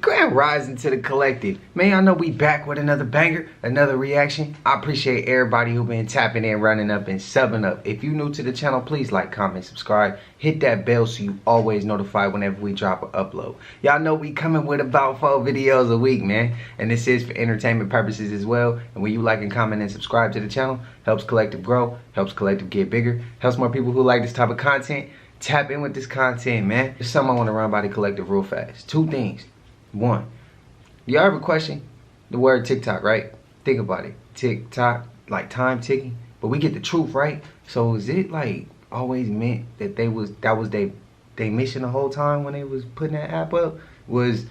Grand rising to the collective. Man, I know we back with another banger, another reaction. I appreciate everybody who been tapping in, running up, and subbing up. If you new to the channel, please like, comment, subscribe. Hit that bell so you always notified whenever we drop an upload. Y'all know we coming with about 4 videos a week, man. And this is for entertainment purposes as well. And when you like and comment and subscribe to the channel, helps collective grow, helps collective get bigger, helps more people who like this type of content tap in with this content, man. There's something I want to run by the collective real fast. 2 things. 1, y'all ever question the word TikTok, right? Think about it. TikTok, like time ticking, but we get the truth, right? So is it like always meant that that was they mission the whole time when they was putting that app up, was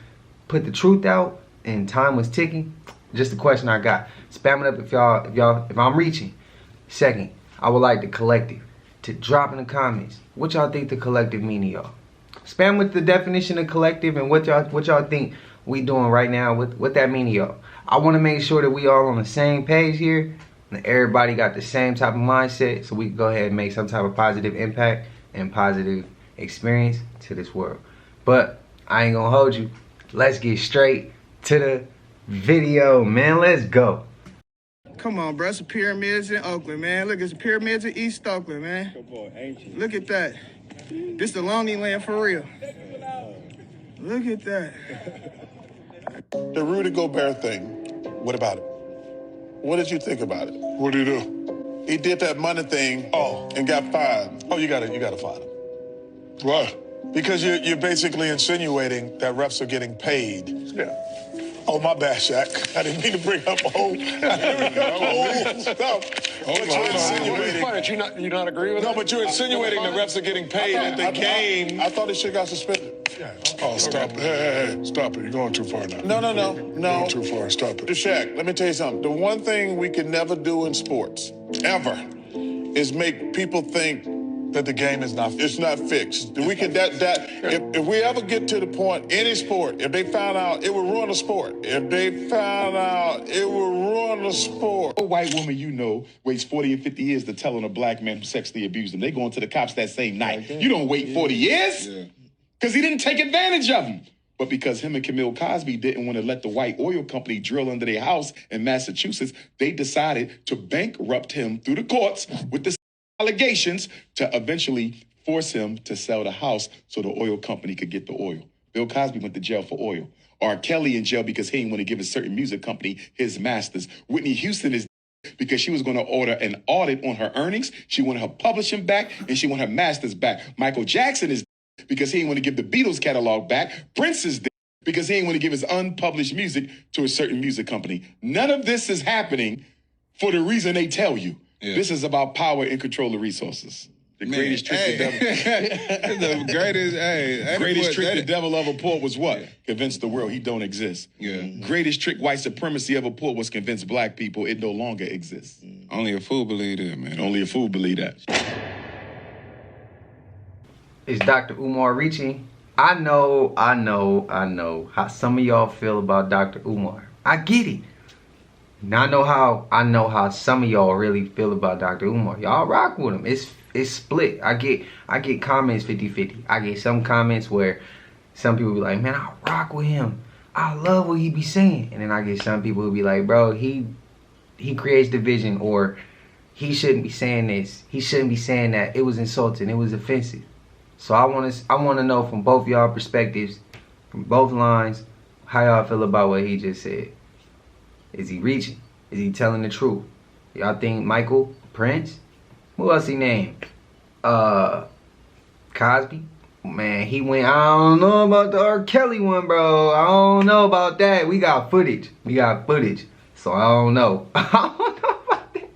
put the truth out and time was ticking? Just a question I got. Spam it up if I'm reaching. 2nd, I would like the collective to drop in the comments what y'all think the collective mean to y'all. Spam with the definition of collective and what y'all think we doing right now, what that mean to y'all. I want to make sure that we all on the same page here and everybody got the same type of mindset so we can go ahead and make some type of positive impact and positive experience to this world. But I ain't gonna hold you. Let's get straight to the video, man. Let's go. Come on, bro. It's the pyramids in Oakland, man. Look, it's the pyramids in East Oakland, man. Good boy, ancient. Look at that. This the Lonely Land for real. Look at that. The Rudy Gobert thing, what about it? What did you think about it? What did he do? He did that money thing and got fired. Oh, you gotta fire him. Why? Because you're basically insinuating that refs are getting paid. Yeah. Oh, my bad, Shaq. I didn't mean to bring up old stuff. But you're insinuating. You not agree with No, that? but you're insinuating the refs are getting paid at the game. I thought this shit got suspended. Yeah. Oh, stop it. Hey, stop it. You're going too far now. No. You're going too far. Stop it. Shaq, let me tell you something. The one thing we can never do in sports, ever, is make people think That the game is not. it's not fixed. We can if we ever get to the point, any sport, if they found out, it would ruin the sport. If they found out, it would ruin the sport. A white woman you know waits 40 and 50 years to tell on a black man who sexually abused them. They going to the cops that same night. You don't wait 40 years because he didn't take advantage of them. But because him and Camille Cosby didn't want to let the white oil company drill under their house in Massachusetts, they decided to bankrupt him through the courts with the allegations to eventually force him to sell the house so the oil company could get the oil. Bill Cosby went to jail for oil. R. Kelly in jail because he didn't want to give a certain music company his masters. Whitney Houston is because she was going to order an audit on her earnings. She wanted her publishing back and she wanted her masters back. Michael Jackson is because he didn't want to give the Beatles catalog back. Prince is because he didn't want to give his unpublished music to a certain music company. None of this is happening for the reason they tell you. Yeah. This is about power and control of resources. The greatest trick the devil. The Greatest trick the devil ever pulled was what? Convince the world he don't exist. Yeah. Greatest trick white supremacy ever pulled was convince black people it no longer exists. Only a fool believe that, man. Only a fool believe that. It's Dr. Umar reaching. I know how some of y'all feel about Dr. Umar. I get it. Now I know how some of y'all really feel about Dr. Umar. Y'all rock with him. It's split. I get comments 50-50. I get some comments where some people be like, man, I rock with him. I love what he be saying. And then I get some people who be like, bro, he creates division, or he shouldn't be saying this. He shouldn't be saying that. It was insulting. It was offensive. So I want to know from both y'all perspectives, from both lines, how y'all feel about what he just said. Is he reaching? Is he telling the truth? Y'all think Michael, Prince? Who else he named? Cosby? Man, he went, I don't know about the R. Kelly one, bro. I don't know about that. We got footage. So I don't know. I don't know about that.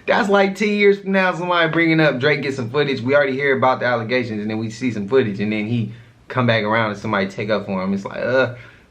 That's like 10 years from now, somebody bringing up Drake get some footage. We already hear about the allegations, and then we see some footage, and then he come back around and somebody take up for him. It's like,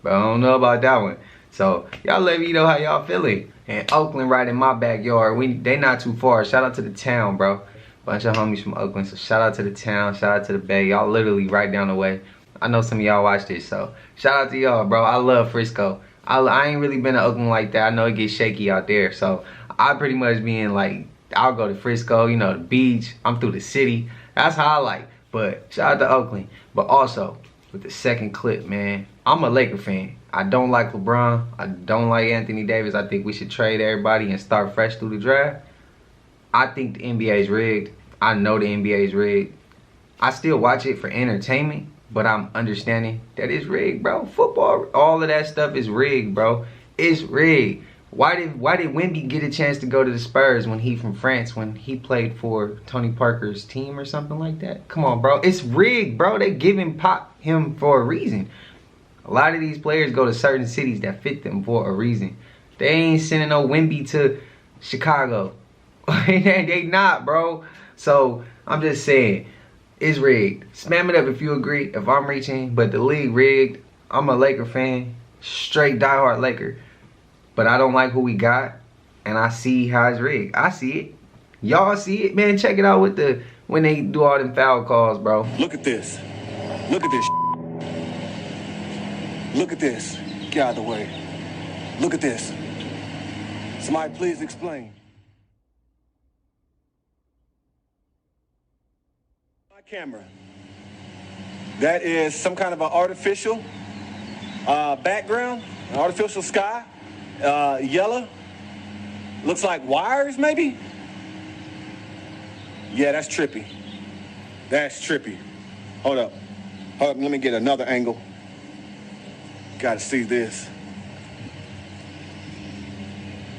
but I don't know about that one. So y'all let me know how y'all feeling. And Oakland right in my backyard. They not too far. Shout out to the town, bro. Bunch of homies from Oakland. So shout out to the town. Shout out to the Bay. Y'all literally right down the way. I know some of y'all watch this, so shout out to y'all, bro. I love Frisco. I ain't really been to Oakland like that. I know it gets shaky out there, so I pretty much be in, like, I'll go to Frisco, you know, the beach. I'm through the city. That's how I like. But shout out to Oakland. But also, with the second clip, man, I'm a Laker fan. I don't like LeBron. I don't like Anthony Davis. I think we should trade everybody and start fresh through the draft. I think the NBA is rigged. I know the NBA is rigged. I still watch it for entertainment, but I'm understanding that it's rigged, bro. Football, all of that stuff is rigged, bro. It's rigged. Why did Wemby get a chance to go to the Spurs when he from France, when he played for Tony Parker's team or something like that? Come on, bro. It's rigged, bro. They giving Pop him for a reason. A lot of these players go to certain cities that fit them for a reason. They ain't sending no Wemby to Chicago. They not, bro. So I'm just saying, it's rigged. Spam it up if you agree, if I'm reaching. But the league rigged. I'm a Laker fan. Straight diehard Laker. But I don't like who we got. And I see how it's rigged. I see it. Y'all see it? Man, check it out with the when they do all them foul calls, bro. Look at this. Look at this. Look at this. Get out of the way. Look at this. Somebody please explain. My camera. That is some kind of an artificial background, an artificial sky, yellow. Looks like wires, maybe? Yeah, that's trippy. That's trippy. Hold up. Hold up, let me get another angle. Gotta see this.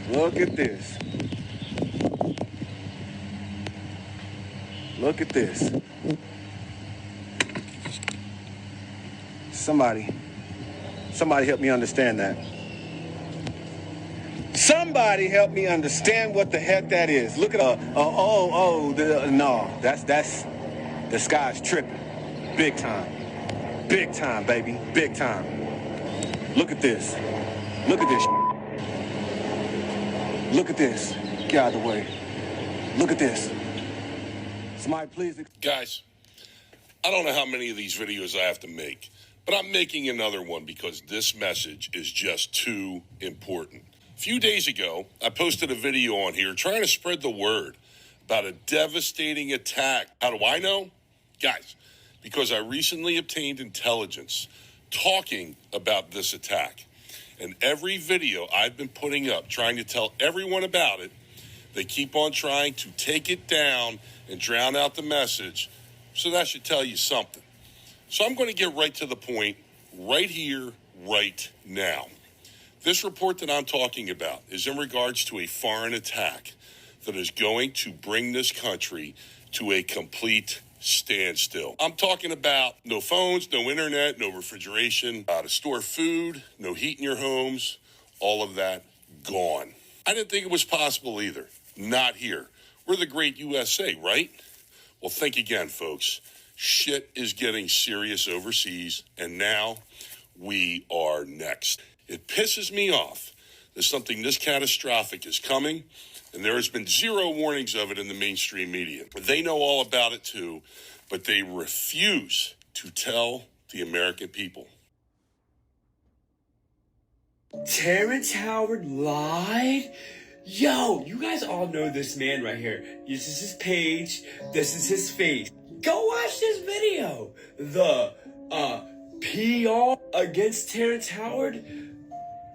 Look at this. Look at this. Somebody help me understand that. Somebody help me understand what the heck that is. Look at no, that's the sky's tripping. Big time. Big time, baby. Big time. Look at this. Look at this. Look at this. Get out of the way. Look at this. Somebody please. Guys, I don't know how many of these videos I have to make, but I'm making another one because this message is just too important. A few days ago, I posted a video on here trying to spread the word about a devastating attack. How do I know? Guys, because I recently obtained intelligence talking about this attack. And every video I've been putting up, trying to tell everyone about it, they keep on trying to take it down and drown out the message. So that should tell you something. So I'm going to get right to the point right here, right now. This report that I'm talking about is in regards to a foreign attack that is going to bring this country to a complete standstill. I'm talking about no phones, no internet, no refrigeration, how to store food, no heat in your homes, all of that gone. I didn't think it was possible either. Not here. We're the great USA, right? Well, think again, folks. Shit is getting serious overseas, and now we are next. It pisses me off that something this catastrophic is coming, and there has been zero warnings of it in the mainstream media. They know all about it too, but they refuse to tell the American people. Terrence Howard lied? Yo, you guys all know this man right here. This is his page. This is his face. Go watch this video. The PR against Terrence Howard,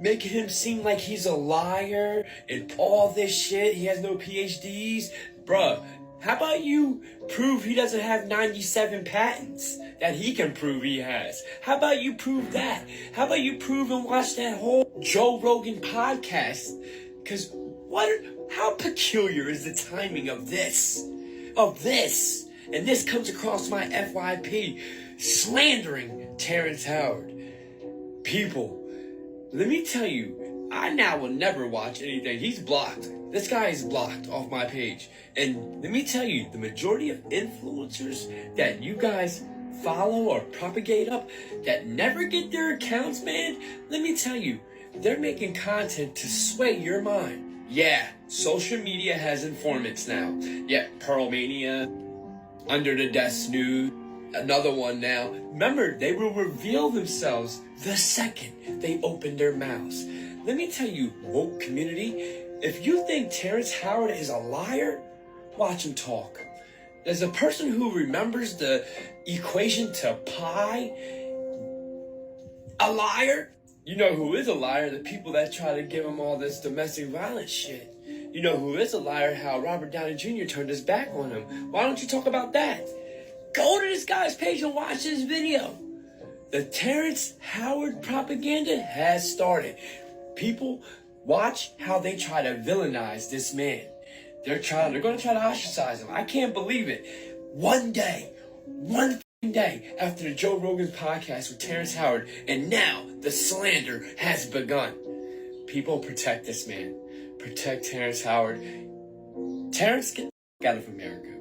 making him seem like he's a liar and all this shit. He has no PhDs. Bruh, how about you prove he doesn't have 97 patents that he can prove he has? How about you prove that? How about you prove and watch that whole Joe Rogan podcast? Because how peculiar is the timing of this? And this comes across my FYP, slandering Terrence Howard. People, let me tell you, I now will never watch anything. He's blocked. This guy is blocked off my page. And let me tell you, the majority of influencers that you guys follow or propagate up that never get their accounts, man, let me tell you, they're making content to sway your mind. Yeah, social media has informants now. Yeah, Pearlmania, Under the Desk News, another one now. Remember, they will reveal themselves the second they open their mouths. Let me tell you, woke community, if you think Terrence Howard is a liar, watch him talk. There's a person who remembers the equation to pi a liar. You know who is a liar? The people that try to give him all this domestic violence shit. You know who is a liar? How Robert Downey Jr. turned his back on him. Why don't you talk about that? Go to this guy's page and watch this video. The Terrence Howard propaganda has started. People, watch how they try to villainize this man. They're going to try to ostracize him. I can't believe it. One day after the Joe Rogan podcast with Terrence Howard, and now the slander has begun. People, protect this man. Protect Terrence Howard. Terrence, get the out of America.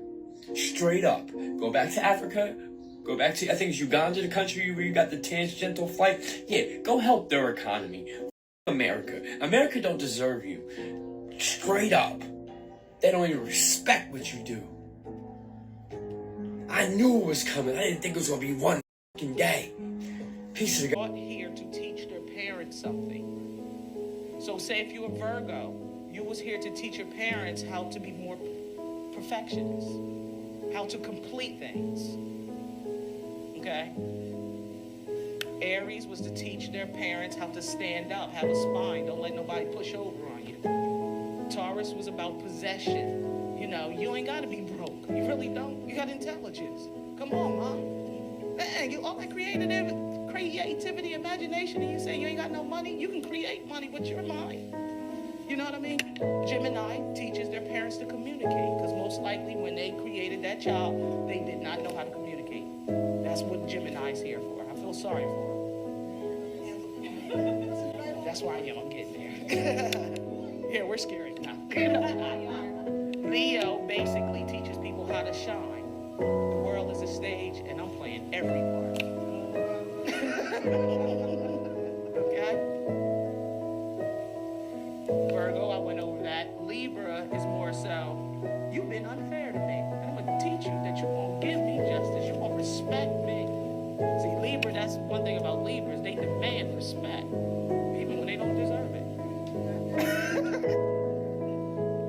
Straight up. Go back to Africa. Go back to, I think it's Uganda, the country where you got the tangential flight. Yeah, go help their economy. America. America don't deserve you. Straight up. They don't even respect what you do. I knew it was coming. I didn't think it was going to be one fucking day. Pieces of God here to teach their parents something. So say if you're a Virgo, you was here to teach your parents how to be more perfectionists, how to complete things. Okay? Aries was to teach their parents how to stand up, have a spine, don't let nobody push over on you. Taurus was about possession. You know, you ain't gotta be broke. You really don't. You got intelligence. Come on, Mom. Man, you all that creativity, imagination, and you say you ain't got no money, you can create money with your mind. You know what I mean? Gemini teaches their parents to communicate, because most likely when they created that child, they did not know how to communicate. That's what Gemini's here for. I feel sorry for them. That's why I am. I'm getting there. Yeah, we're scary now. Leo basically teaches people how to shine. The world is a stage, and I'm playing every part. Okay? Virgo, I went over that. Libra is more so, you've been unfair to me. I'm going to teach you that you won't give me justice. You won't respect me. See, Libra, that's one thing about Libras. They demand respect, even when they don't deserve it.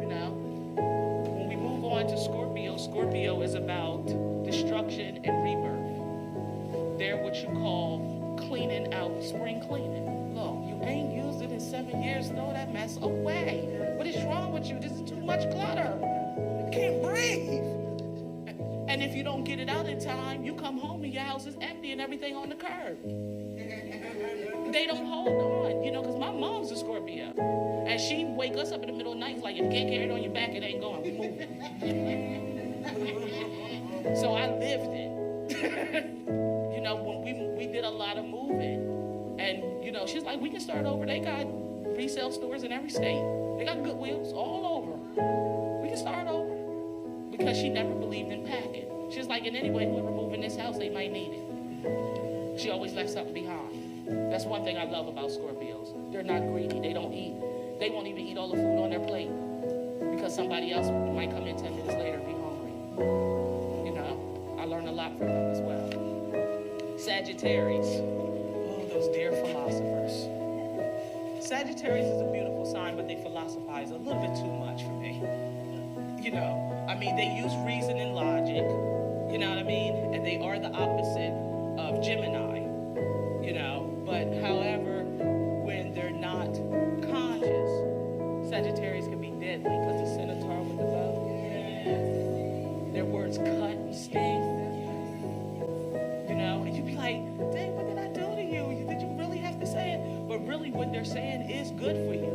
You know? When we move on to Scorpio, Scorpio is about destruction and rebirth. They're what you call cleaning out, spring cleaning. Look, you ain't used it in 7 years. Throw that mess away. What is wrong with you? This is too much clutter. You can't breathe. And if you don't get it out in time, you come home and your house is empty and everything on the curb. They don't hold on, you know, because my mom's a Scorpio. And she wake us up in the middle of the night, like, if you can't carry it on your back, it ain't going. We move it. So I lived it. You know, when we did a lot of moving. And, you know, she's like, we can start over. They got resale stores in every state. They got Goodwills all over. We can start over. Because she never believed in packing. She was like, and anyway, whoever move in this house, they might need it. She always left something behind. That's one thing I love about Scorpios. They're not greedy. They don't eat. They won't even eat all the food on their plate because somebody else might come in 10 minutes later and be hungry. You know, I learned a lot from them as well. Sagittarius. Oh, those dear philosophers. Sagittarius is a beautiful sign, but they philosophize a little bit too much for me. You know, I mean, they use reason and logic, you know what I mean? And they are the opposite of Gemini, you know? But however, when they're not conscious, Sagittarius can be deadly because the centaur with the bow, their words cut and sting, you know? And you'd be like, dang, what did I do to you? Did you really have to say it? But really what they're saying is good for you.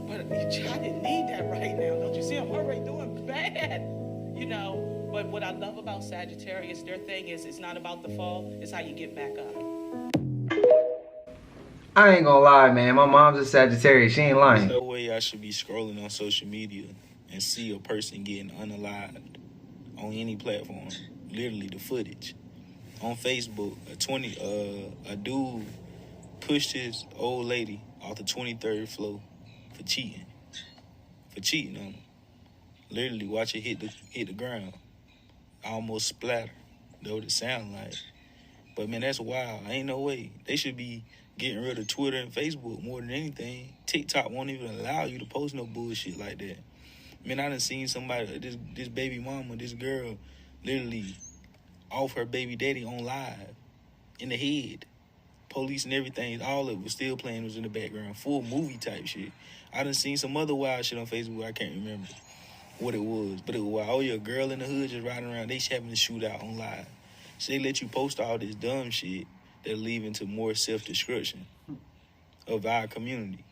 But I didn't need that right now. Don't you see? I'm already doing bad. You know, but what I love about Sagittarius, their thing is it's not about the fall, it's how you get back up. I ain't gonna lie, man. My mom's a Sagittarius. She ain't lying. There's no way I should be scrolling on social media and see a person getting unalived on any platform. Literally the footage. On Facebook, a dude pushed his old lady off the 23rd floor for cheating on him. Literally watch it hit the ground. Almost splatter. That's what it sound like. But man, that's wild. Ain't no way. They should be getting rid of Twitter and Facebook more than anything. TikTok won't even allow you to post no bullshit like that. Man, I done seen somebody, this baby mama, this girl, literally off her baby daddy on live in the head. Police and everything, all of it was still playing, was in the background. Full movie type shit. I done seen some other wild shit on Facebook. I can't remember what it was. But it was wild. Oh, yeah, a girl in the hood just riding around. They having a shootout on live. So they let you post all this dumb shit that lead into more self-destruction of our community.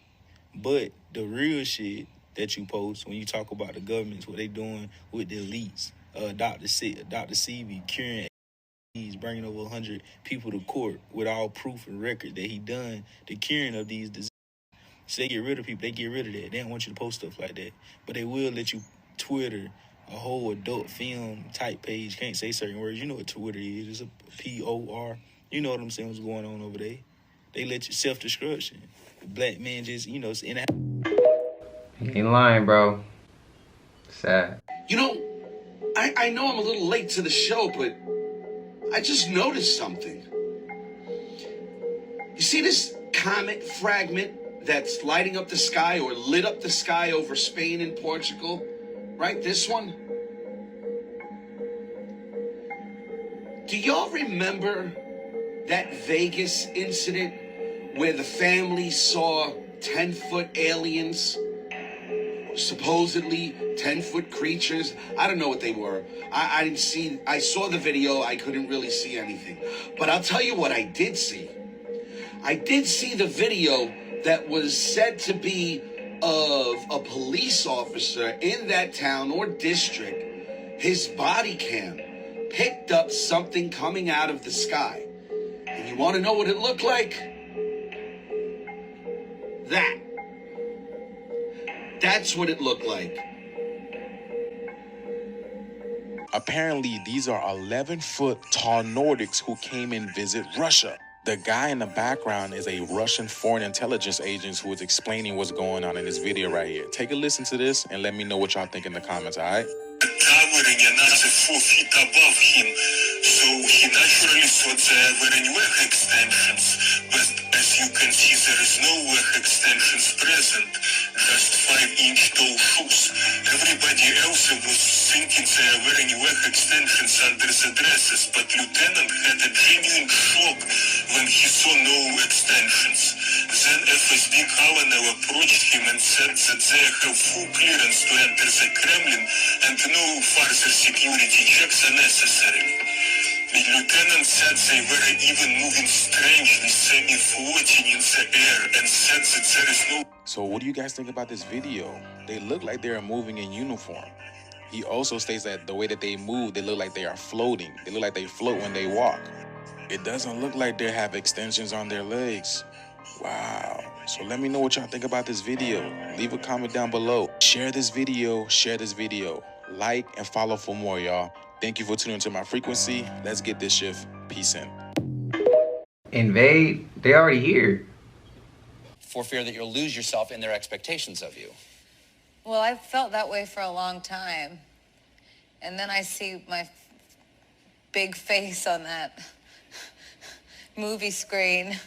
But the real shit that you post when you talk about the governments, what they doing with the elites, Dr. Sebi curing AIDS, bringing over 100 people to court with all proof and record that he done the curing of these diseases. So they get rid of people. They get rid of that. They don't want you to post stuff like that. But they will let you Twitter a whole adult film type page. Can't say certain words. You know what Twitter is. It's a POR. You know what I'm saying, what's going on over there. They let you self-destruction. The black man just, you know, it's in a... He ain't lying, bro. Sad. You know, I know I'm a little late to the show, but I just noticed something. You see this comet fragment that's lighting up the sky or lit up the sky over Spain and Portugal? Right, this one? Do y'all remember that Vegas incident where the family saw 10-foot aliens? Supposedly 10-foot creatures. I don't know what they were. I didn't see. I saw the video. I couldn't really see anything. But I'll tell you what I did see. I did see the video that was said to be of a police officer in that town or district. His body cam picked up something coming out of the sky. And you want to know what it looked like? That. That's what it looked like. Apparently, these are 11-foot tall Nordics who came and visit Russia. The guy in the background is a Russian foreign intelligence agent who is explaining what's going on in this video right here. Take a listen to this and let me know what y'all think in the comments, all right? Towering another 4 feet above him, so he naturally thought there were any WEG extensions, but as you can see there is no WEG extensions present, just 5-inch tall shoes. Everybody else was thinking there were any WEG extensions under the dresses, but Lieutenant had a genuine shock when he saw no extensions. Then FSB Colonel approached him and said that they have full clearance to enter the Kremlin and no further security checks are necessary. The lieutenant said they were even moving strangely, semi-floating in the air, and said that there is no... So what do you guys think about this video? They look like they are moving in uniform. He also states that the way that they move, they look like they are floating. They look like they float when they walk. It doesn't look like they have extensions on their legs. Wow. So let me know what y'all think about this video. Leave a comment down below. Share this video. Like and follow for more, y'all. Thank you for tuning into my frequency. Let's get this shift. Peace in. Invade? They already here. For fear that you'll lose yourself in their expectations of you. Well, I've felt that way for a long time. And then I see my big face on that movie screen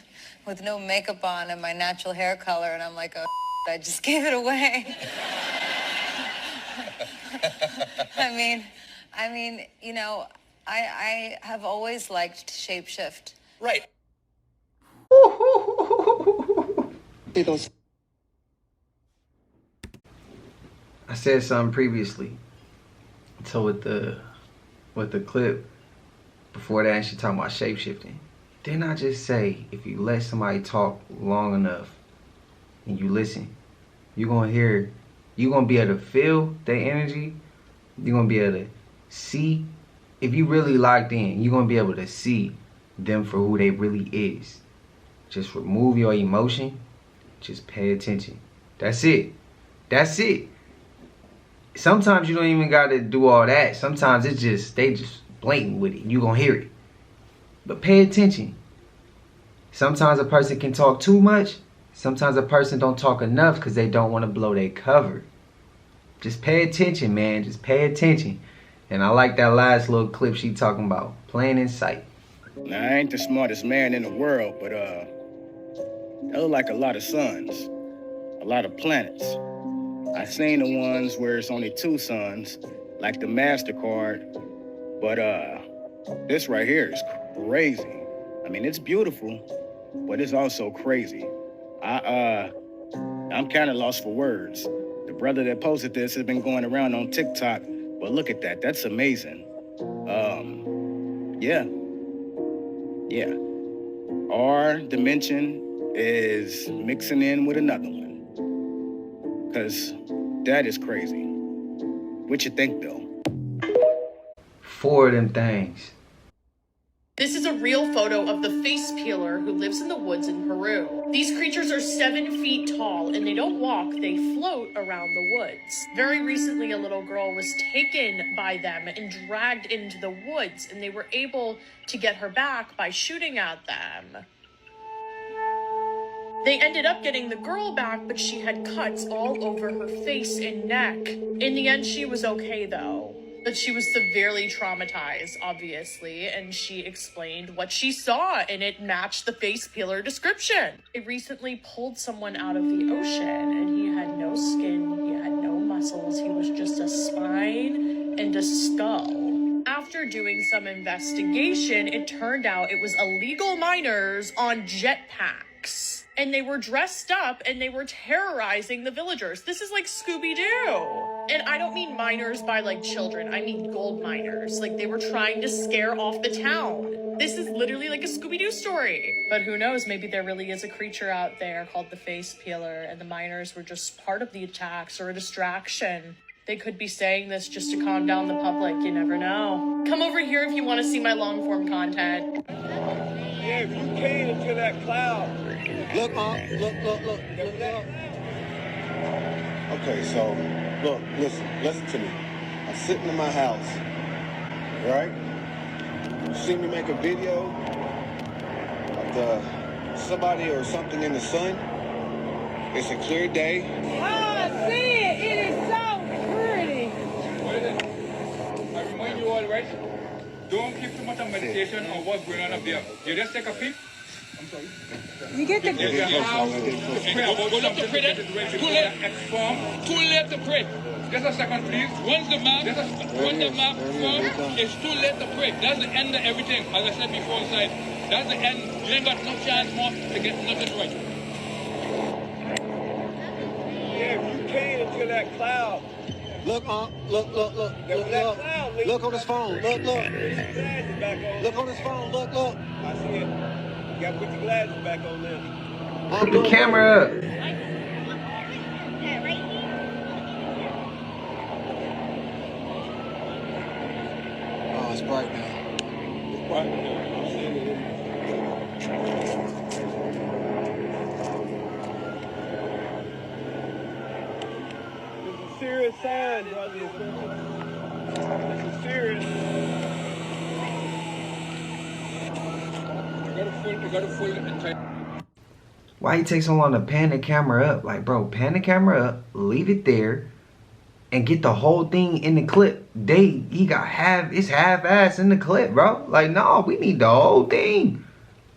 with no makeup on and my natural hair color, and I'm like, oh, I just gave it away. I mean, you know, I have always liked Shapeshift. Right. I said something previously. So with the clip before that, she talking about shapeshifting. Didn't I just say if you let somebody talk long enough and you listen, you're gonna be able to feel their energy. You're gonna be able to see. If you really locked in, you're gonna be able to see them for who they really is. Just remove your emotion. Just pay attention. That's it. That's it. Sometimes you don't even gotta do all that. Sometimes it's just, they just blatant with it. You gonna hear it. But pay attention. Sometimes a person can talk too much. Sometimes a person don't talk enough because they don't want to blow their cover. Just pay attention, man. Just pay attention. And I like that last little clip she talking about. Plain in sight. Now, I ain't the smartest man in the world, but that look like a lot of suns. A lot of planets. I seen the ones where it's only 2 suns, like the MasterCard, but this right here is crazy. I mean, it's beautiful, but it's also crazy. I'm kind of lost for words. The brother that posted this has been going around on TikTok, but look at that. That's amazing. Yeah. Our dimension is mixing in with another one. Because that is crazy. What you think, though? 4 of them things. This is a real photo of the face peeler who lives in the woods in Peru. These creatures are 7 feet tall and they don't walk, they float around the woods. Very recently, a little girl was taken by them and dragged into the woods, and they were able to get her back by shooting at them. They ended up getting the girl back, but she had cuts all over her face and neck. In the end, she was okay though. But she was severely traumatized, obviously, and she explained what she saw, and it matched the face peeler description. They recently pulled someone out of the ocean, and he had no skin, he had no muscles, he was just a spine and a skull. After doing some investigation, it turned out it was illegal miners on jetpacks. And they were dressed up and they were terrorizing the villagers. This is like Scooby-Doo. And I don't mean miners by like children. I mean gold miners. Like they were trying to scare off the town. This is literally like a Scooby-Doo story. But who knows, maybe there really is a creature out there called the face peeler and the miners were just part of the attacks or a distraction. They could be saying this just to calm down the public. You never know. Come over here if you want to see my long form content. Yeah, if you came into that cloud. Look, look. Okay, so, look, listen to me. I'm sitting in my house, right? You see me make a video of somebody or something in the sun. It's a clear day. Oh, I see it. It is so pretty. What is it? I remind you all, right? Don't keep too much of meditation on what's going on up there. You just take a peek. I'm sorry. You get the... Go up to pray then. Too late to pray. Just a second, please. Once the map forms, it's too late to pray. That's the end of everything. As I said before inside, that's the end. You ain't got no chance more to get nothing right. Yeah, if you came into that cloud. Look. Look on his phone. Look. Look on his phone. Look. I see it. You gotta put your glasses back on now. Put the camera up. Oh, it's bright now. It's bright now. This is a serious sign, brother. This is serious. Why you take so long to pan the camera up? Like, bro, pan the camera up, leave it there, and get the whole thing in the clip. He got half-ass in the clip, bro. Like, no, we need the whole thing.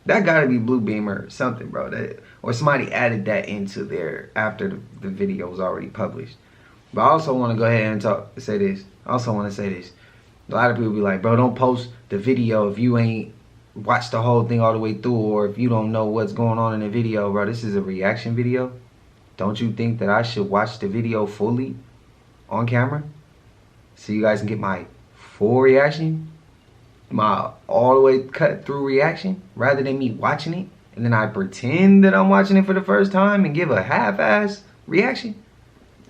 That gotta be Blue Beamer or something, bro. Or somebody added that into there after the video was already published. But I also want to go ahead and say this. I also want to say this. A lot of people be like, bro, don't post the video if you ain't watch the whole thing all the way through, or if you don't know what's going on in the video. Bro, this is a reaction video. Don't you think that I should watch the video fully on camera so you guys can get my full reaction, my all the way cut through reaction, rather than me watching it and then I pretend that I'm watching it for the first time and give a half-ass reaction?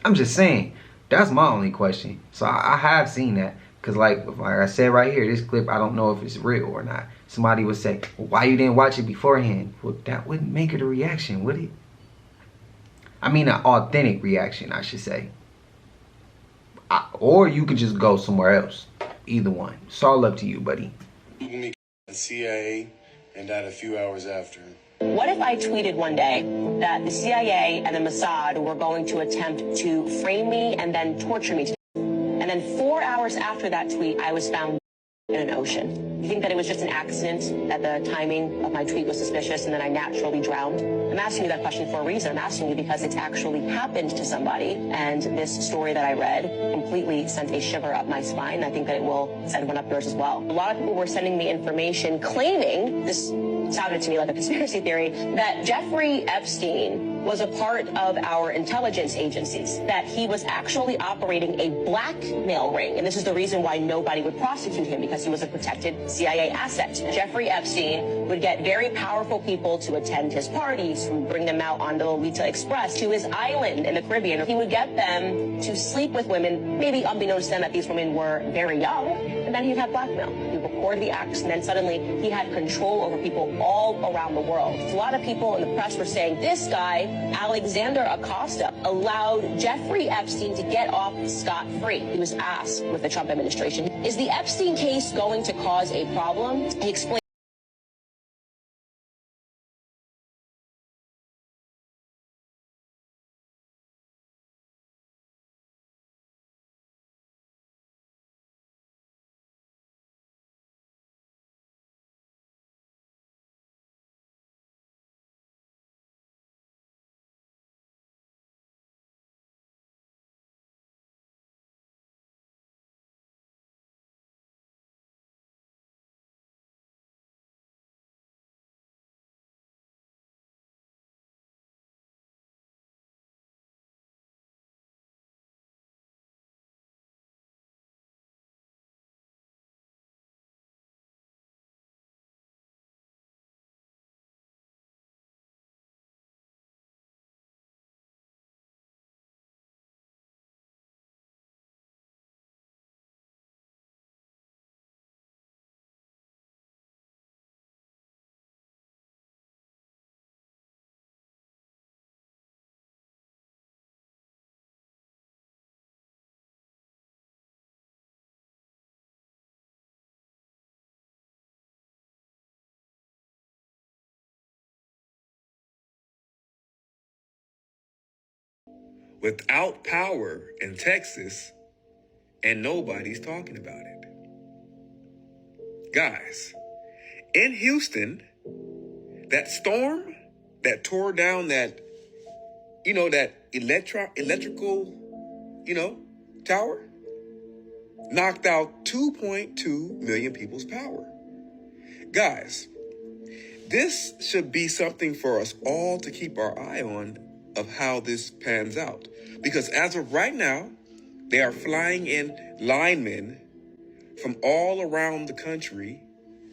I'm just saying, that's my only question. So I have seen that. Because like I said right here, this clip, I don't know if it's real or not. Somebody would say, well, why you didn't watch it beforehand? Well, that wouldn't make it a reaction, would it? I mean, an authentic reaction, I should say. Or you could just go somewhere else. Either one. It's all up to you, buddy. The CIA, and died a few hours after. What if I tweeted one day that the CIA and the Mossad were going to attempt to frame me and then torture me? And then 4 hours after that tweet, I was found in an ocean. You think that it was just an accident, that the timing of my tweet was suspicious, and then I naturally drowned? I'm asking you that question for a reason. I'm asking you because it's actually happened to somebody, and this story that I read completely sent a shiver up my spine. I think that it will send one up yours as well. A lot of people were sending me information claiming, this sounded to me like a conspiracy theory, that Jeffrey Epstein was a part of our intelligence agencies, that he was actually operating a blackmail ring. And this is the reason why nobody would prosecute him, because he was a protected CIA asset. Jeffrey Epstein would get very powerful people to attend his parties, and bring them out on the Lolita Express to his island in the Caribbean. He would get them to sleep with women, maybe unbeknownst to them that these women were very young, and then he'd have blackmail. He'd record the acts, and then suddenly he had control over people all around the world. A lot of people in the press were saying this guy, Alexander Acosta, allowed Jeffrey Epstein to get off scot-free. He was asked with the Trump administration, is the Epstein case going to cause a problem? He explained without power in Texas, and nobody's talking about it. Guys, in Houston, that storm that tore down that, that electrical, tower, knocked out 2.2 million people's power. Guys, this should be something for us all to keep our eye on of how this pans out. Because as of right now, they are flying in linemen from all around the country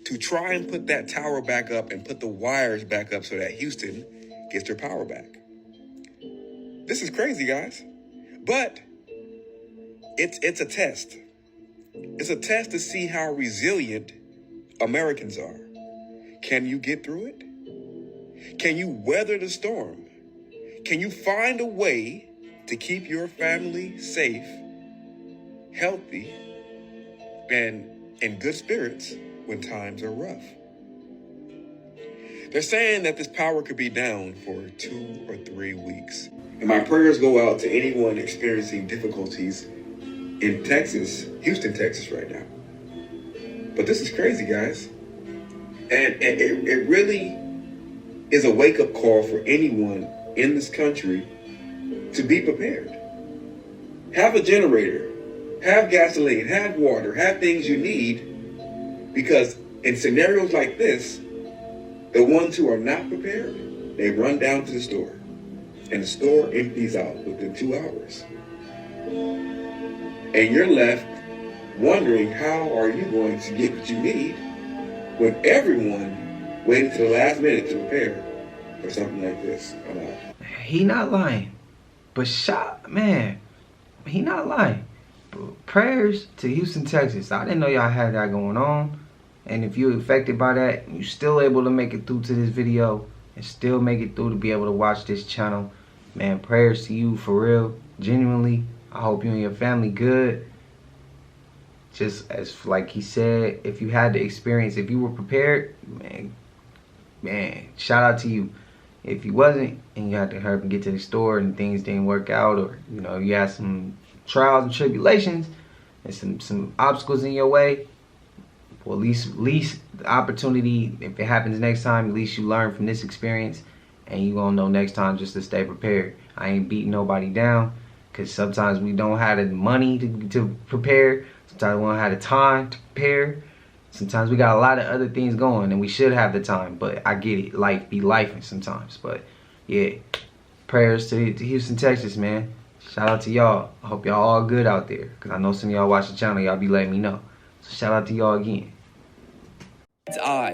to try and put that tower back up and put the wires back up so that Houston gets their power back. This is crazy, guys. But it's a test. It's a test to see how resilient Americans are. Can you get through it? Can you weather the storm? Can you find a way to keep your family safe, healthy, and in good spirits when times are rough? They're saying that this power could be down for 2 or 3 weeks. And my prayers go out to anyone experiencing difficulties in Texas, Houston, Texas right now. But this is crazy, guys. And it really is a wake-up call for anyone in this country to be prepared. Have a generator, have gasoline, have water, have things you need, because in scenarios like this, the ones who are not prepared, they run down to the store, and the store empties out within 2 hours. And you're left wondering, how are you going to get what you need when everyone waited to the last minute to prepare for something like this? He not lying, but he not lying. But prayers to Houston, Texas. I didn't know y'all had that going on. And if you're affected by that, you're still able to make it through to this video and still make it through to be able to watch this channel, man, prayers to you for real, genuinely. I hope you and your family good. Just as like he said, if you had the experience, if you were prepared, man, shout out to you. If you wasn't, and you had to hurry and get to the store and things didn't work out, or you had some trials and tribulations and some obstacles in your way, Well, at least the opportunity, if it happens next time, at least you learn from this experience, and you gonna know next time just to stay prepared. I ain't beating nobody down, because sometimes we don't have the money to prepare. Sometimes we don't have the time to prepare. Sometimes we got a lot of other things going, and we should have the time, but I get it. Life be lifing sometimes, but yeah. Prayers to Houston, Texas, man. Shout out to y'all. I hope y'all all good out there, because I know some of y'all watch the channel. Y'all be letting me know. So shout out to y'all again.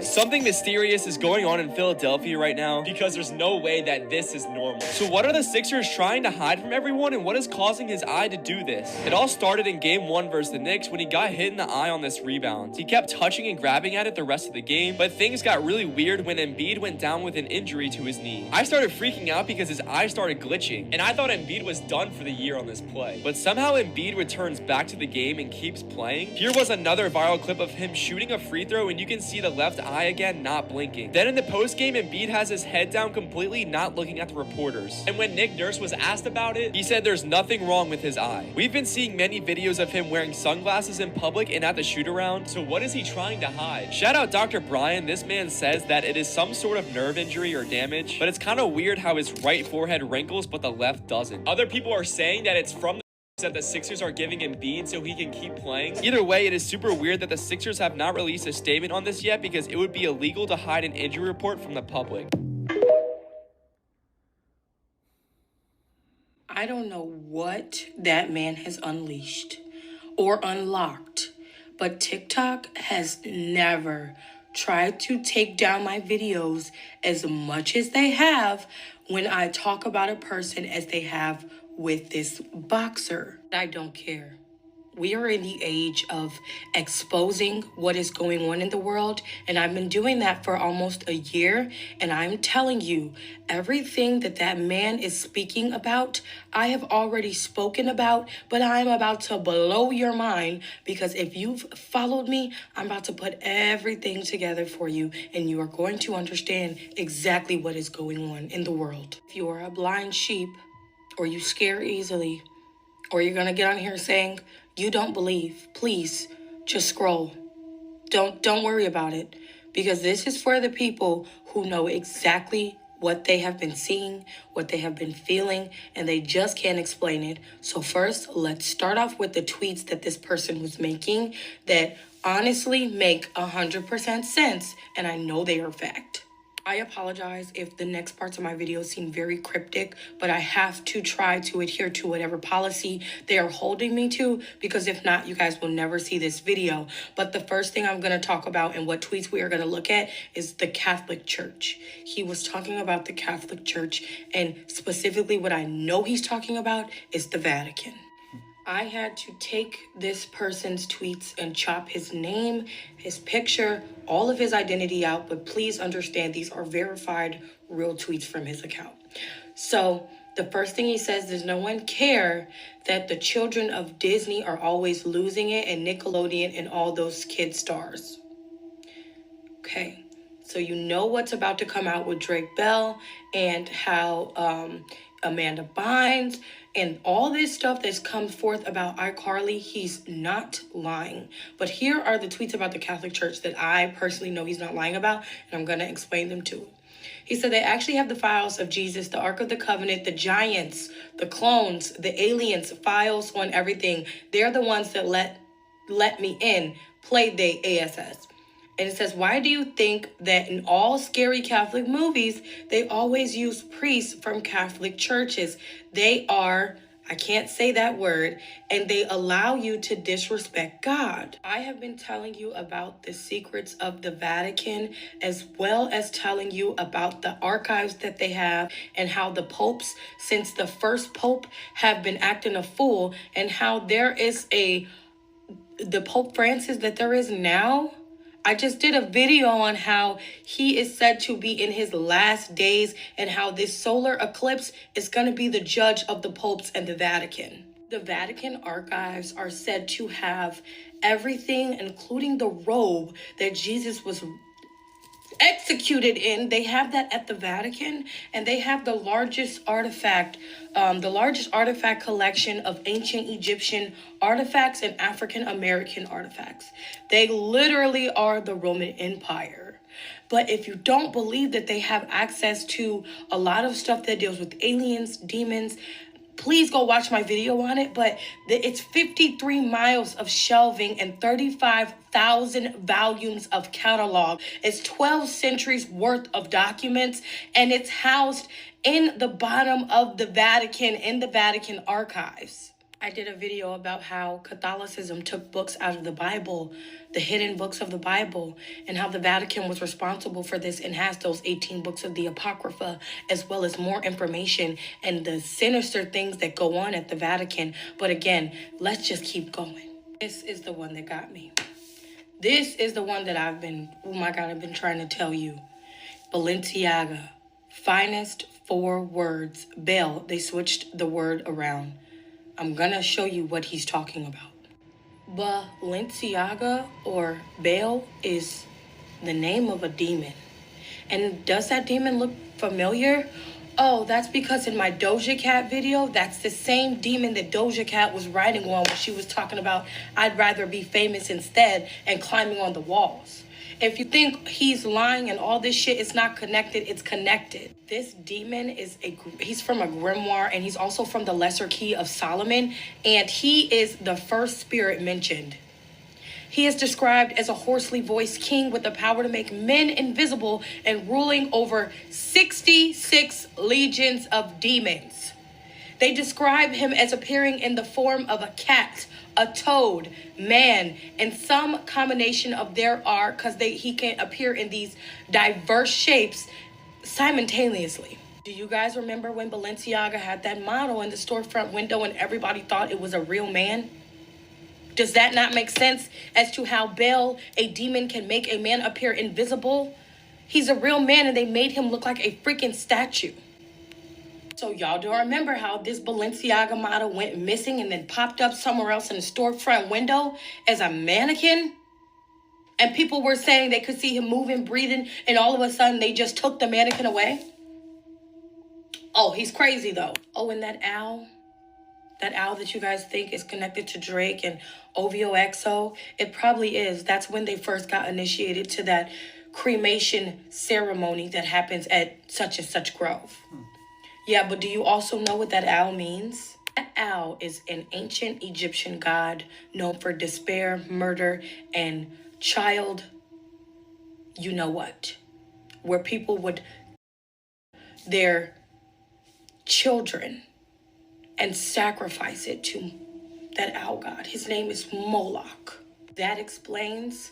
Something mysterious is going on in Philadelphia right now because there's no way that this is normal. So what are the Sixers trying to hide from everyone, and what is causing his eye to do this? It all started in game 1 versus the Knicks when he got hit in the eye on this rebound. He kept touching and grabbing at it the rest of the game, but things got really weird when Embiid went down with an injury to his knee. I started freaking out because his eye started glitching, and I thought Embiid was done for the year on this play. But somehow Embiid returns back to the game and keeps playing. Here was another viral clip of him shooting a free throw, and you can see the left eye again not blinking. Then in the post-game, Embiid has his head down completely, not looking at the reporters. And when Nick Nurse was asked about it, he said there's nothing wrong with his eye. We've been seeing many videos of him wearing sunglasses in public and at the shoot-around, so what is he trying to hide? Shout out Dr. Brian. This man says that it is some sort of nerve injury or damage, but it's kind of weird how his right forehead wrinkles but the left doesn't. Other people are saying that it's from that the Sixers are giving Embiid so he can keep playing. Either way, it is super weird that the Sixers have not released a statement on this yet, because it would be illegal to hide an injury report from the public. I don't know what that man has unleashed or unlocked, but TikTok has never tried to take down my videos as much as they have when I talk about a person as they have with this boxer. I don't care. We are in the age of exposing what is going on in the world, and I've been doing that for almost a year, and I'm telling you, everything that that man is speaking about, I have already spoken about, but I'm about to blow your mind, because if you've followed me, I'm about to put everything together for you, and you are going to understand exactly what is going on in the world. If you are a blind sheep, or you scare easily, or you're gonna get on here saying you don't believe, please just scroll. Don't worry about it, because this is for the people who know exactly what they have been seeing, what they have been feeling, and they just can't explain it. So first, let's start off with the tweets that this person was making that honestly make 100% sense, and I know they are fact. I apologize if the next parts of my video seem very cryptic, but I have to try to adhere to whatever policy they are holding me to, because if not, you guys will never see this video. But the first thing I'm going to talk about and what tweets we are going to look at is the Catholic Church. He was talking about the Catholic Church, and specifically what I know he's talking about is the Vatican. I had to take this person's tweets and chop his name, his picture, all of his identity out, but please understand these are verified real tweets from his account. So the first thing he says, does no one care that the children of Disney are always losing it, and Nickelodeon and all those kid stars? Okay, so you know what's about to come out with Drake Bell and how Amanda Bynes and all this stuff that's come forth about iCarly. He's not lying. But here are the tweets about the Catholic Church that I personally know he's not lying about, and I'm going to explain them to him. He said they actually have the files of Jesus, the Ark of the Covenant, the giants, the clones, the aliens, files on everything. They're the ones that let me in, played the ASS. And it says, why do you think that in all scary Catholic movies, they always use priests from Catholic churches? They are, I can't say that word, and they allow you to disrespect God. I have been telling you about the secrets of the Vatican, as well as telling you about the archives that they have, and how the popes, since the first pope, have been acting a fool, and how there is the Pope Francis that there is now. I just did a video on how he is said to be in his last days, and how this solar eclipse is going to be the judge of the popes and the Vatican. The Vatican archives are said to have everything, including the robe that Jesus was executed in. They have that at the Vatican, and they have the largest artifact collection of ancient Egyptian artifacts and African American artifacts. They literally are the Roman Empire. But if you don't believe that they have access to a lot of stuff that deals with aliens, demons, please go watch my video on it. But it's 53 miles of shelving and 35,000 volumes of catalog. It's 12 centuries worth of documents, and it's housed in the bottom of the Vatican, in the Vatican archives. I did a video about how Catholicism took books out of the Bible, the hidden books of the Bible, and how the Vatican was responsible for this and has those 18 books of the Apocrypha, as well as more information and the sinister things that go on at the Vatican. But again, let's just keep going. This is the one that got me. This is the one that I've been trying to tell you. Balenciaga, finest 4 words. Bale, they switched the word around. I'm gonna show you what he's talking about. Balenciaga or Bale is the name of a demon. And does that demon look familiar? Oh, that's because in my Doja Cat video, that's the same demon that Doja Cat was riding on when she was talking about I'd rather be famous instead and climbing on the walls. If you think he's lying and all this shit is not connected, it's connected. This demon he's from a grimoire, and he's also from the Lesser Key of Solomon, and he is the first spirit mentioned. He is described as a hoarsely voiced king with the power to make men invisible and ruling over 66 legions of demons. They describe him as appearing in the form of a cat, a toad, man, and some combination of because he can appear in these diverse shapes simultaneously. Do you guys remember when Balenciaga had that model in the storefront window and everybody thought it was a real man? Does that not make sense as to how Bale, a demon, can make a man appear invisible? He's a real man and they made him look like a freaking statue. So y'all don't remember how this Balenciaga model went missing and then popped up somewhere else in the storefront window as a mannequin? And people were saying they could see him moving, breathing, and all of a sudden they just took the mannequin away? Oh, he's crazy though. Oh, and that owl that you guys think is connected to Drake and OVO XO, it probably is. That's when they first got initiated to that cremation ceremony that happens at such and such grove. Yeah, but do you also know what that owl means? That owl is an ancient Egyptian god known for despair, murder, and child, you know what? Where people would their children and sacrifice it to that owl god. His name is Moloch. That explains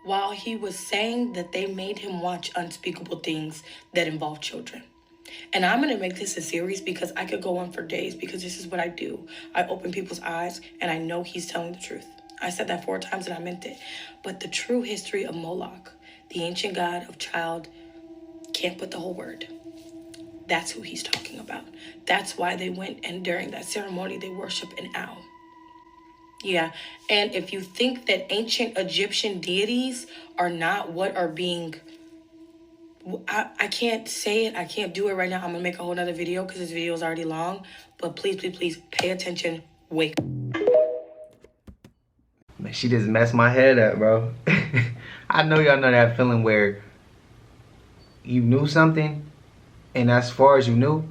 why he was saying that they made him watch unspeakable things that involve children. And I'm going to make this a series because I could go on for days because this is what I do. I open people's eyes and I know he's telling the truth. I said that 4 times and I meant it. But the true history of Moloch, the ancient god of child, can't put the whole word. That's who he's talking about. That's why they went and during that ceremony they worship an owl. Yeah, and if you think that ancient Egyptian deities are not what are being... I can't say it. I can't do it right now. I'm going to make a whole nother video because this video is already long. But please, please, please pay attention. Wait. Man, she just messed my head up, bro. I know y'all know that feeling where you knew something and as far as you knew,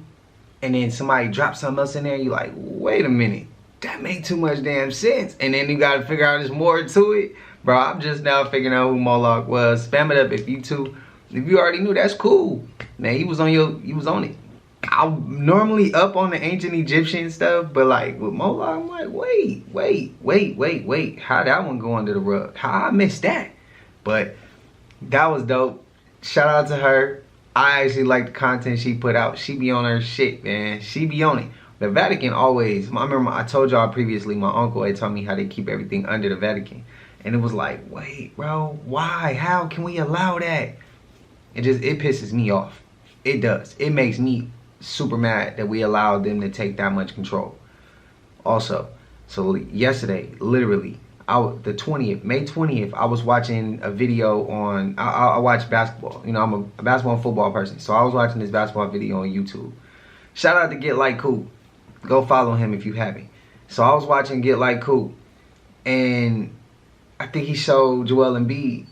and then somebody dropped something else in there and you're like, wait a minute. That made too much damn sense. And then you got to figure out there's more to it. Bro, I'm just now figuring out who Moloch was. Spam it up if you already knew, that's cool. Man, he was on it. I'm normally up on the ancient Egyptian stuff, but like with Moloch, I'm like, wait. How'd that one go under the rug? How I missed that? But that was dope. Shout out to her. I actually like the content she put out. She be on her shit, man. She be on it. The Vatican always, I remember I told y'all previously, my uncle had told me how they keep everything under the Vatican. And it was like, wait, bro, why? How can we allow that? It pisses me off. It does. It makes me super mad that we allowed them to take that much control. Also, so yesterday, literally, the 20th, May 20th, I was watching a video on, I watch basketball. You know, I'm a basketball and football person. So I was watching this basketball video on YouTube. Shout out to Get Like Cool. Go follow him if you haven't. So I was watching Get Like Cool. And I think he showed Joel Embiid.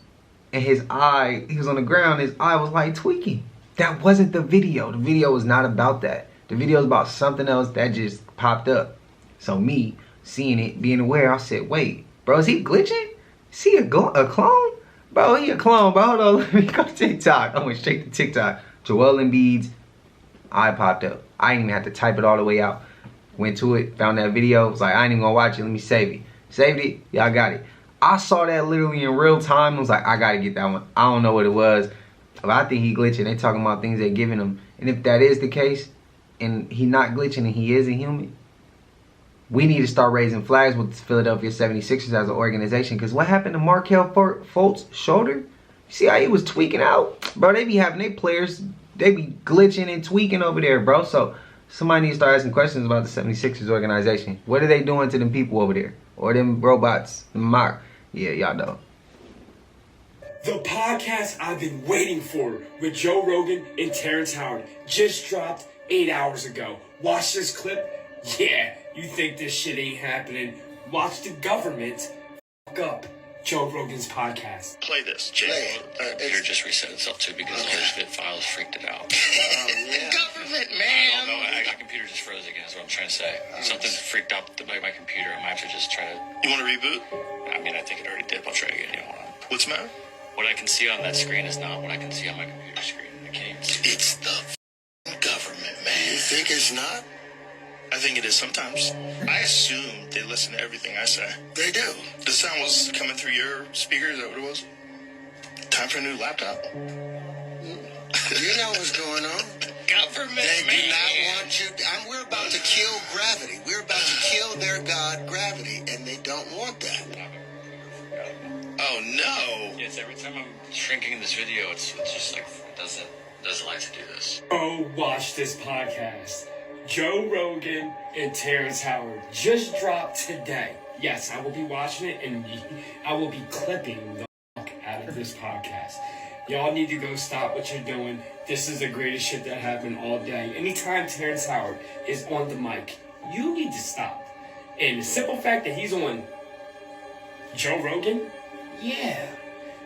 And his eye, he was on the ground, his eye was like tweaking. That wasn't the video. The video was not about that. The video was about something else that just popped up. So me, seeing it, being aware, I said, wait. Bro, is he glitching? Is he a clone? Bro, he a clone, bro. Hold on, let me go to TikTok. I went straight to TikTok. Joel Embiid's eye popped up. I didn't even have to type it all the way out. Went to it, found that video. Was like, I ain't even gonna watch it. Let me save it. Saved it. Y'all got it. I saw that literally in real time. I was like, I gotta get that one. I don't know what it was, but I think he glitching. They talking about things they're giving him. And if that is the case, and he not glitching and he is a human, we need to start raising flags with the Philadelphia 76ers as an organization. Because what happened to Markelle Fultz's shoulder? You see how he was tweaking out? Bro, they be having their players, they be glitching and tweaking over there, bro. So somebody needs to start asking questions about the 76ers organization. What are they doing to them people over there? Or them robots? Yeah, y'all know. The podcast I've been waiting for with Joe Rogan and Terrence Howard just dropped 8 hours ago. Watch this clip. Yeah, you think this shit ain't happening. Watch the government fuck up Joe Rogan's podcast. Play this, Jay. Computer just reset itself too because all these zip files freaked it out. Government, man! I don't know. My computer just froze again, is what I'm trying to say. Something freaked out my computer. I might have to just try to... You want to reboot? I mean, I think it already did. I'll try again. You know what? What's the matter? What I can see on that screen is not what I can see on my computer screen. I can't even see. It's the government, man. You think it's not? I think it is sometimes. I assume they listen to everything I say. They do. The sound was coming through your speakers. Is that what it was? Time for a new laptop. You know what's going on. Government, they do not want you. We're about to kill gravity. We're about to kill their god, gravity, and they don't want that. Oh no! Yes, every time I'm shrinking in this video, it's just like it doesn't like to do this. Oh, watch this podcast. Joe Rogan and Terrence Howard just dropped today. Yes, I will be watching it and I will be clipping the fuck out of this podcast. Y'all need to go stop what you're doing. This is the greatest shit that happened all day. Anytime Terrence Howard is on the mic, you need to stop. And the simple fact that he's on Joe Rogan, yeah,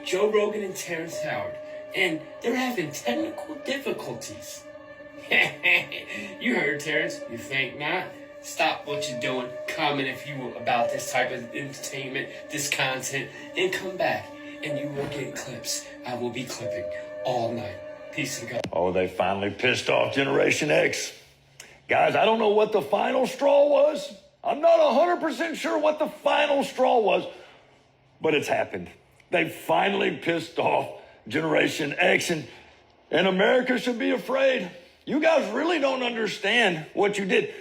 Joe Rogan and Terrence Howard, and they're having technical difficulties. You heard Terrence, you think not? Stop what you're doing, comment if you will about this type of entertainment, this content, and come back and you will get clips. I will be clipping all night. Peace and God. Oh, they finally pissed off Generation X. Guys, I don't know what the final straw was. I'm not 100% sure what the final straw was, but it's happened. They finally pissed off Generation X, and America should be afraid. You guys really don't understand what you did.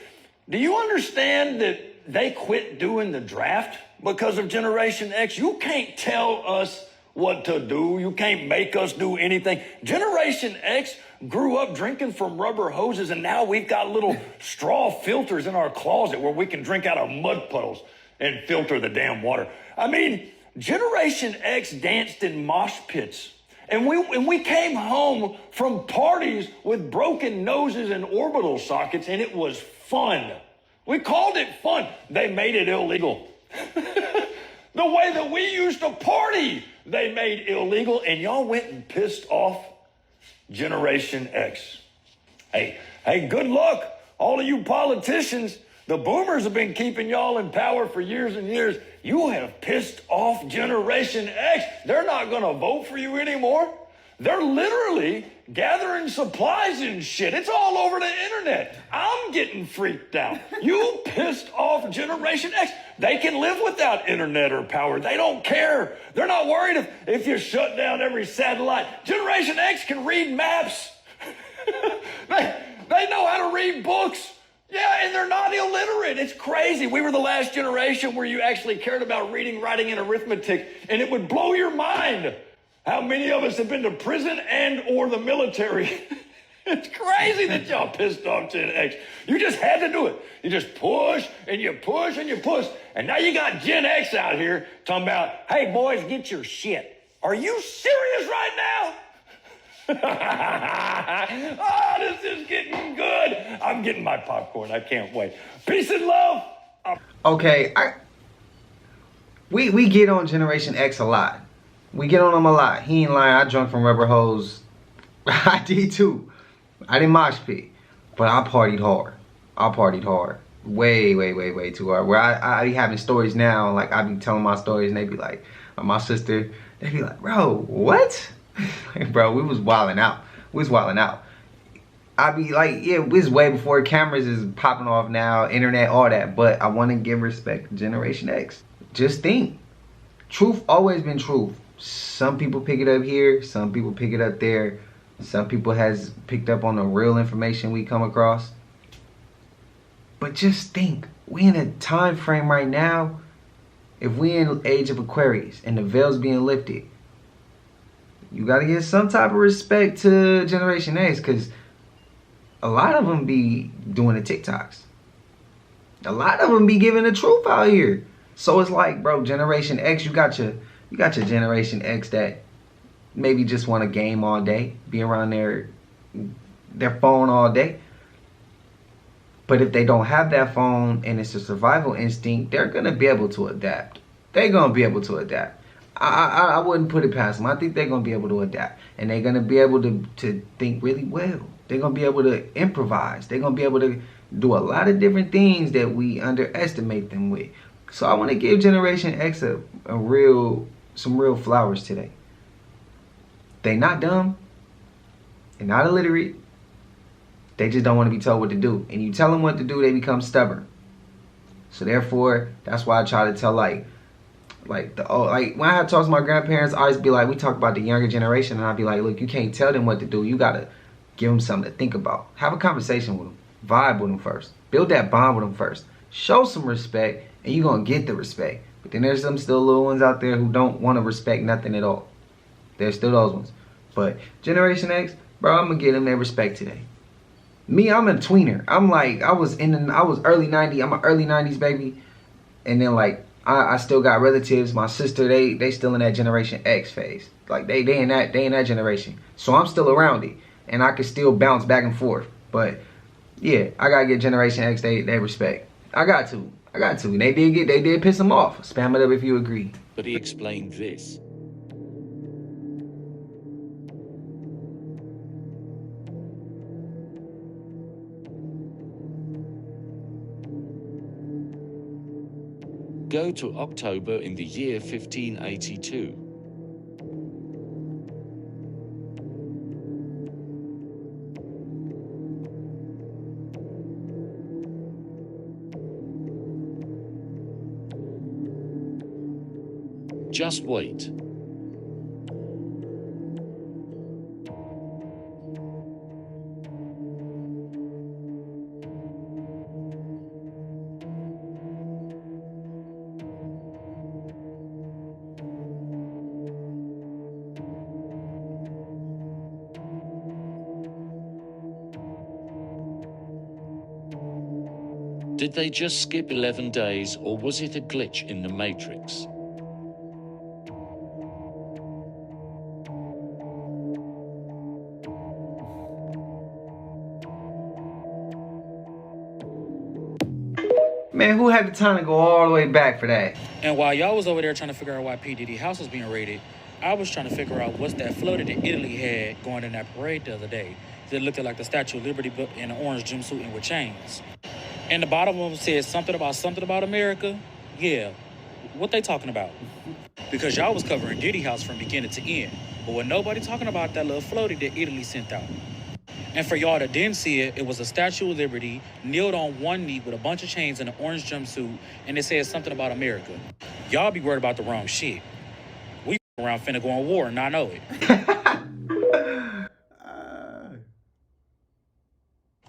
Do you understand that they quit doing the draft because of Generation X? You can't tell us what to do. You can't make us do anything. Generation X grew up drinking from rubber hoses, and now we've got little straw filters in our closet where we can drink out of mud puddles and filter the damn water. I mean, Generation X danced in mosh pits. And we came home from parties with broken noses and orbital sockets, and it was fun. We called it fun. They made it illegal. The way that we used to party, they made illegal, and y'all went and pissed off Generation X. Hey, good luck, all of you politicians. The boomers have been keeping y'all in power for years and years. You have pissed off Generation X. They're not going to vote for you anymore. They're literally gathering supplies and shit. It's all over the internet. I'm getting freaked out. You pissed off Generation X. They can live without internet or power. They don't care. They're not worried if you shut down every satellite. Generation X can read maps. They know how to read books. Yeah, and they're not illiterate. It's crazy. We were the last generation where you actually cared about reading, writing, and arithmetic, and it would blow your mind how many of us have been to prison and or the military. It's crazy that y'all pissed off Gen X. You just had to do it. You just push and you push and you push. And now you got Gen X out here talking about, hey, boys, get your shit. Are you serious right now? Oh, this is getting good. I'm getting my popcorn. I can't wait. Peace and love. Okay, we get on Generation X a lot. We get on them a lot. He ain't lying. I drunk from rubber hose. I did too. I didn't mosh pit, but I partied hard. I partied hard. Way too hard. Where I be having stories now, like I be telling my stories and they be like, my sister, they be like, bro, what? Like, bro, we was wilding out. We was wilding out. I be like, yeah, it was way before cameras is popping off now, internet, all that. But I want to give respect to Generation X. Just think. Truth always been truth. Some people pick it up here, some people pick it up there. Some people has picked up on the real information we come across. But just think, we in a time frame right now, if we in age of Aquarius and the veil's being lifted, you gotta give some type of respect to Generation X, because a lot of them be doing the TikToks. A lot of them be giving the truth out here. So it's like, bro, Generation X, you got your Generation X that maybe just want to game all day, be around their phone all day. But if they don't have that phone and it's a survival instinct, they're going to be able to adapt. They're going to be able to adapt. I wouldn't put it past them. I think they're going to be able to adapt. And they're going to be able to think really well. They're going to be able to improvise. They're going to be able to do a lot of different things that we underestimate them with. So I want to give Generation X some real flowers today. They not dumb. They're not illiterate. They just don't want to be told what to do. And you tell them what to do, they become stubborn. So therefore, that's why I try to tell like when I have talks to my grandparents, I always be like, we talk about the younger generation, and I'd be like, look, you can't tell them what to do. You gotta give them something to think about. Have a conversation with them. Vibe with them first. Build that bond with them first. Show some respect, and you're gonna get the respect. But then there's some still little ones out there who don't want to respect nothing at all. There's still those ones. But Generation X, bro, I'm gonna give them their respect today. Me, I'm a tweener. I'm like, I was early 90s. I'm an early 90s baby. And then like, I still got relatives. My sister, they still in that Generation X phase. Like they in that generation. So I'm still around it. And I can still bounce back and forth. But yeah, I gotta get Generation X they respect. I got to. And they did piss them off. Spam it up if you agree. But he explained this. Go to October in the year 1582. Just wait. Did they just skip 11 days, or was it a glitch in the Matrix? Man, who had the time to go all the way back for that? And while y'all was over there trying to figure out why P. Diddy house was being raided, I was trying to figure out what's that floater that Italy had going in that parade the other day. That looked like the Statue of Liberty but in an orange jumpsuit and with chains. And the bottom of them said something about America. Yeah, what they talking about? Because y'all was covering Diddy house from beginning to end. But when nobody talking about that little floaty that Italy sent out. And for y'all that didn't see it, it was a Statue of Liberty, kneeled on one knee with a bunch of chains and an orange jumpsuit, and it said something about America. Y'all be worried about the wrong shit. We around finna go on war and not know it.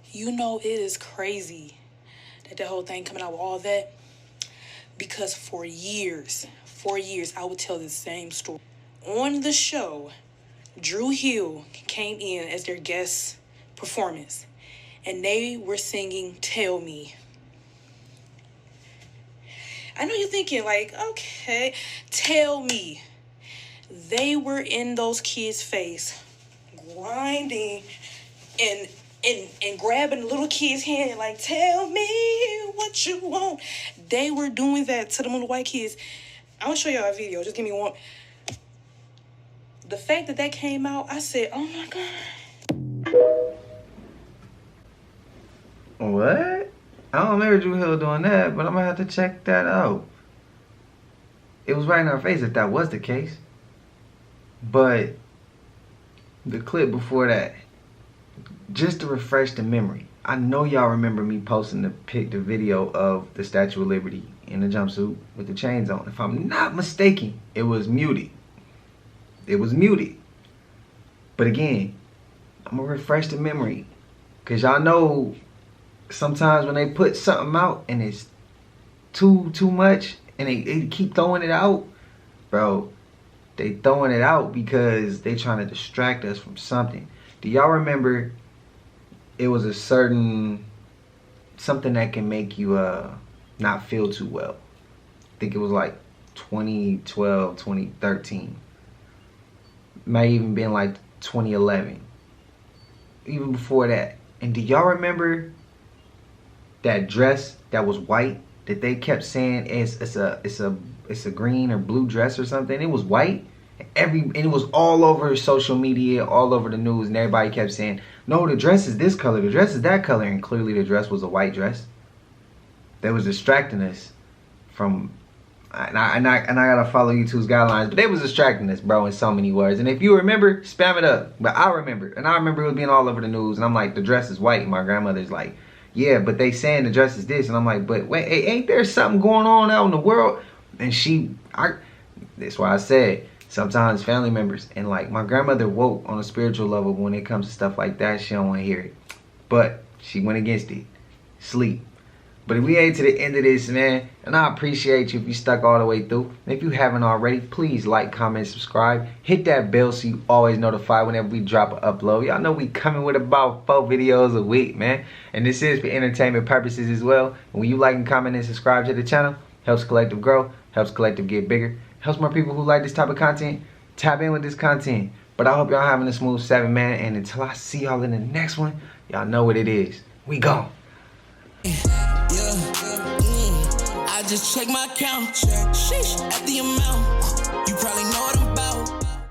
You know, it is crazy that whole thing coming out with all that. Because for years, I would tell the same story. On the show, Drew Hill came in as their guest performance. And they were singing Tell Me. I know you're thinking like, okay, tell me. They were in those kids' face, grinding and grabbing the little kid's hand like, tell me what you want. They were doing that to them little white kids. I'm gonna show y'all a video. Just give me one. The fact that came out, I said, oh my God. What? I don't remember Dru Hill doing that, but I'm gonna have to check that out. It was right in our face if that was the case. But the clip before that, just to refresh the memory, I know y'all remember me posting the video of the Statue of Liberty in the jumpsuit with the chains on. If I'm not mistaken, it was muted. It was muted. But again, I'm gonna refresh the memory, cause y'all know sometimes when they put something out and it's too much and they keep throwing it out, bro, they throwing it out because they trying to distract us from something. Do y'all remember it was a certain something that can make you not feel too well? I think it was like 2012, 2013. Might even been like 2011. Even before that. And do y'all remember that dress that was white that they kept saying it's a green or blue dress or something? It was white. And it was all over social media, all over the news, and everybody kept saying, no, the dress is this color, the dress is that color, and clearly the dress was a white dress. That was distracting us from, and I gotta follow YouTube's guidelines, but they was distracting us, bro, in so many words. And if you remember, spam it up. But I remember, and I remember it was being all over the news, and I'm like, the dress is white, and my grandmother's like, yeah, but they saying the dress is this, and I'm like, but wait, ain't there something going on out in the world? And that's why I said, sometimes family members, and like my grandmother woke on a spiritual level, but when it comes to stuff like that, she don't want to hear it. But she went against it. Sleep. But if we ain't to the end of this, man, and I appreciate you if you stuck all the way through. And if you haven't already, please like, comment, subscribe. Hit that bell so you always notified whenever we drop an upload. Y'all know we coming with about 4 videos a week, man. And this is for entertainment purposes as well. And when you like and comment and subscribe to the channel, helps Collective grow, helps Collective get bigger, helps more people who like this type of content tap in with this content. But I hope y'all having a smooth 7, man. And until I see y'all in the next one, y'all know what it is. We gone. I just check my account. Sheesh.